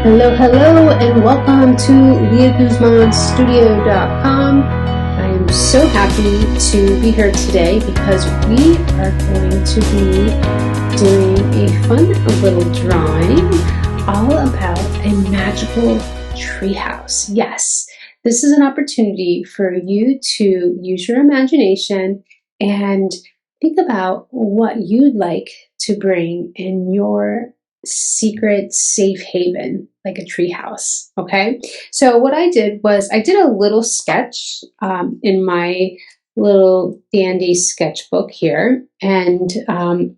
Hello, hello, and welcome to leahguzmanstudio.com. I am so happy to be here today because we are going to be doing a fun little drawing all about a magical treehouse. Yes, this is an opportunity for you to use your imagination and think about what you'd like to bring in your secret safe haven, like a treehouse. Okay, so what I did was I did a little sketch in my little dandy sketchbook here, and I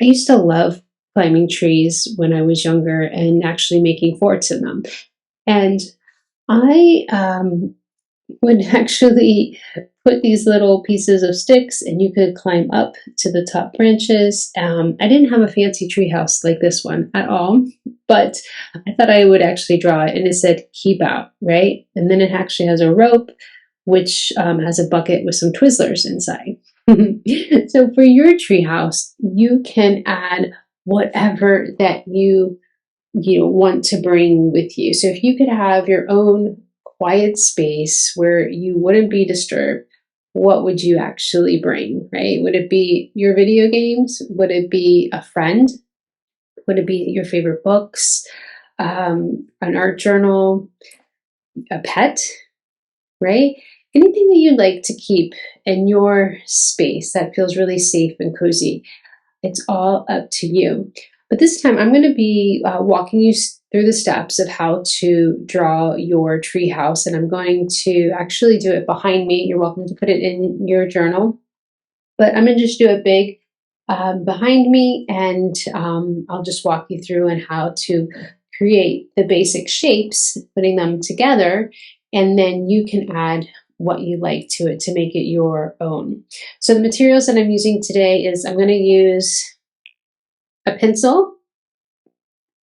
used to love climbing trees when I was younger and actually making forts in them. And I would actually put these little pieces of sticks and you could climb up to the top branches. I didn't have a fancy treehouse like this one at all, but I thought I would actually draw it, and it said keep out, right? And then it actually has a rope, which has a bucket with some Twizzlers inside. So for your treehouse, you can add whatever that you want to bring with you. So if you could have your own quiet space where you wouldn't be disturbed, what would you actually bring, right? Would it be your video games? Would it be a friend? Would it be your favorite books, an art journal, a pet, right? Anything that you'd like to keep in your space that feels really safe and cozy. It's all up to you. But this time I'm going to be walking you through the steps of how to draw your treehouse, and I'm going to actually do it behind me. You're welcome to put it in your journal, but I'm going to just do it big behind me, and I'll just walk you through on how to create the basic shapes, putting them together, and then you can add what you like to it to make it your own. So the materials that I'm using today is I'm going to use a pencil,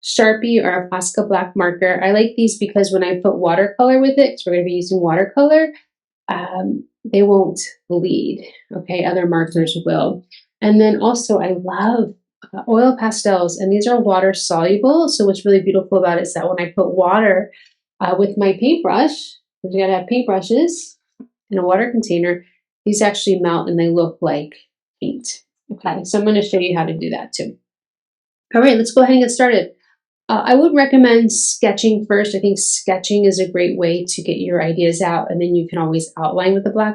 Sharpie, or a Posca black marker. I like these because when I put watercolor with it, because we're going to be using watercolor, they won't bleed, okay? Other markers will. And then also I love oil pastels, and these are water soluble. So what's really beautiful about it is that when I put water with my paintbrush, because you gotta have paintbrushes in a water container, these actually melt and they look like paint. Okay, so I'm going to show you how to do that too. All right, let's go ahead and get started. I would recommend sketching first. I think sketching is a great way to get your ideas out, and then you can always outline with the black,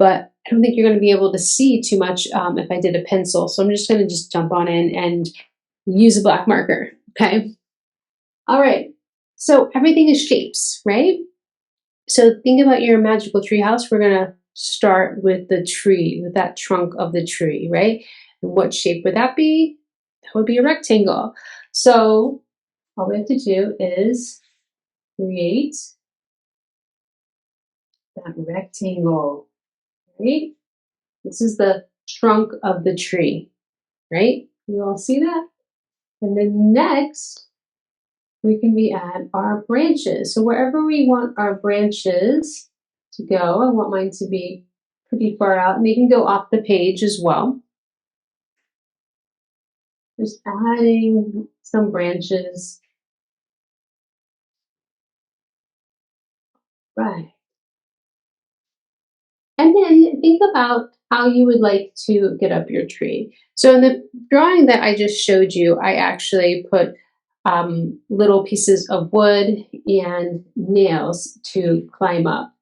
but I don't think you're going to be able to see too much if I did a pencil. So I'm just going to jump on in and use a black marker, okay? All right, so everything is shapes, right? So think about your magical tree house. We're going to start with the tree, with that trunk of the tree, right? And what shape would that be? That would be a rectangle. So all we have to do is create that rectangle, right? This is the trunk of the tree, right? You all see that? And then next, we can add our branches. So wherever we want our branches to go, I want mine to be pretty far out, and they can go off the page as well. Just adding some branches. Right. And then think about how you would like to get up your tree. So in the drawing that I just showed you, I actually put little pieces of wood and nails to climb up.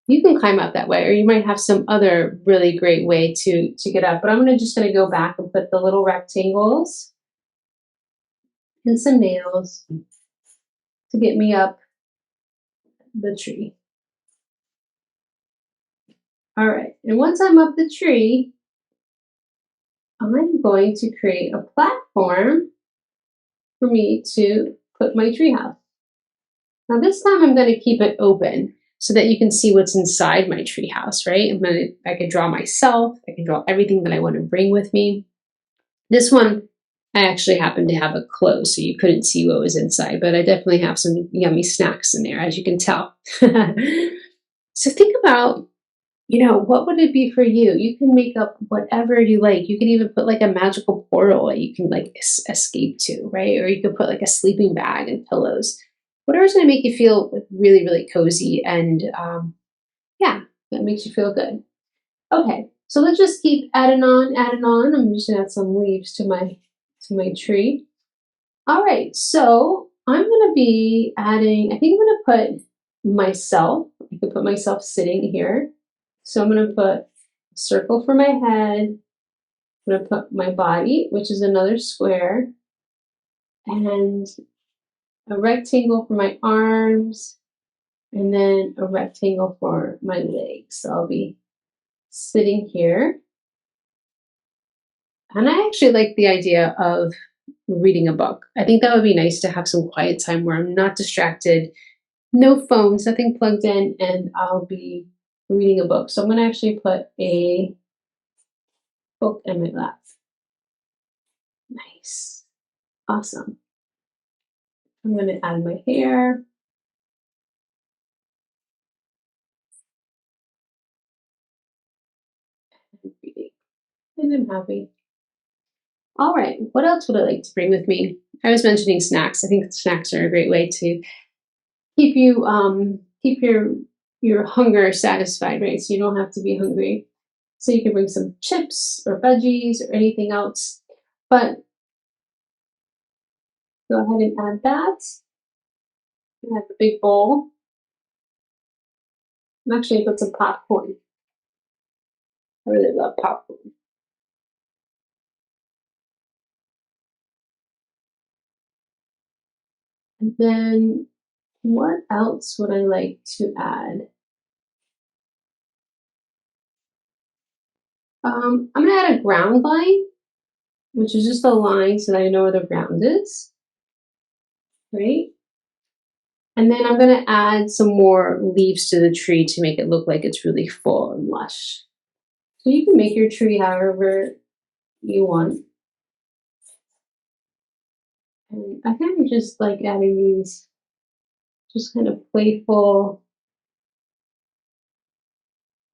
You can climb up that way, or you might have some other really great way to get up. But I'm just going to go back and put the little rectangles and some nails to get me up the tree. All right, and once I'm up the tree, I'm going to create a platform for me to put my treehouse. Now this time I'm going to keep it open so that you can see what's inside my treehouse, right? I can draw myself, I can draw everything that I want to bring with me. This one, I actually happen to have it closed, so you couldn't see what was inside, but I definitely have some yummy snacks in there, as you can tell. So think about, what would it be for you? You can make up whatever you like. You can even put like a magical portal that you can like escape to, right? Or you could put like a sleeping bag and pillows. whatever's going to make you feel really, really cozy and yeah, that makes you feel good. Okay, so let's just keep adding on, adding on. I'm just gonna add some leaves to my tree. All right, so I'm gonna be adding, I think I'm gonna put myself, I could put myself sitting here. So I'm gonna put a circle for my head. I'm gonna put my body, which is another square, and a rectangle for my arms, and then a rectangle for my legs. So I'll be sitting here. And I actually like the idea of reading a book. I think that would be nice to have some quiet time where I'm not distracted, no phones, nothing plugged in, and I'll be reading a book. So I'm going to actually put a book in my lap. Nice. Awesome. I'm going to add my hair. And I'm happy. All right, what else would I like to bring with me? I was mentioning snacks. I think snacks are a great way to keep you keep your hunger satisfied, right? So you don't have to be hungry. So you can bring some chips or veggies or anything else. But go ahead and add that. Add the big bowl. And actually I put some popcorn. I really love popcorn. And then what else would I like to add? I'm gonna add a ground line, which is just a line so that I know where the ground is, right? And then I'm gonna add some more leaves to the tree to make it look like it's really full and lush. So you can make your tree however you want. And I kind of just like adding these just kind of playful,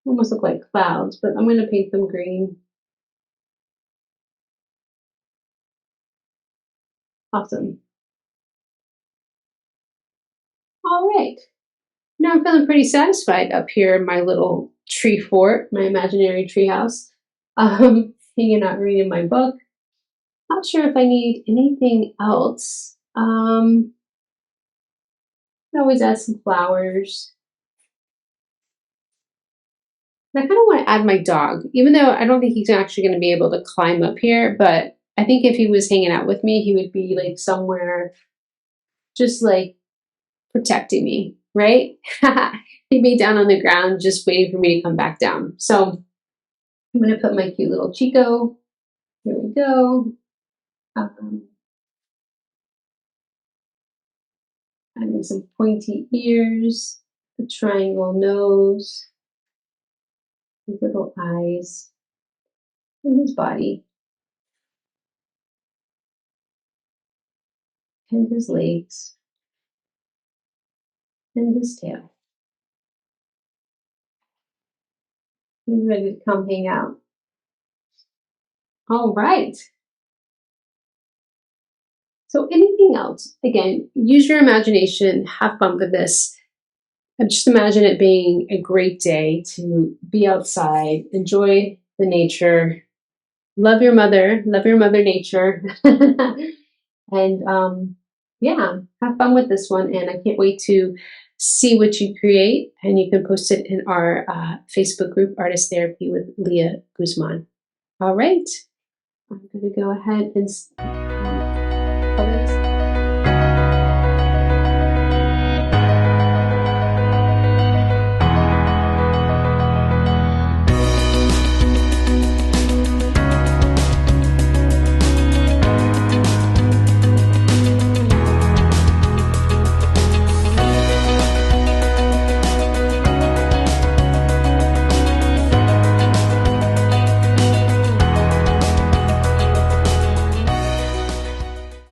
almost look like clouds, but I'm gonna paint them green. Awesome. All right. Now I'm feeling pretty satisfied up here in my little tree fort, my imaginary tree house. Hanging out reading my book. Not sure if I need anything else. I always add some flowers. And I kind of want to add my dog, even though I don't think he's actually going to be able to climb up here, but I think if he was hanging out with me, he would be like somewhere just like protecting me, right? He'd be down on the ground just waiting for me to come back down. So I'm going to put my cute little Chico. Here we go. Adding some pointy ears, a triangle nose, little eyes, and his body, and his legs, and his tail. He's ready to come hang out. All right. So anything else? Again, use your imagination, have fun with this. And just imagine it being a great day to be outside, enjoy the nature, love your mother nature. And yeah, have fun with this one. And I can't wait to see what you create. And you can post it in our Facebook group, Artist Therapy with Leah Guzman. All right. I'm going to go ahead and colors.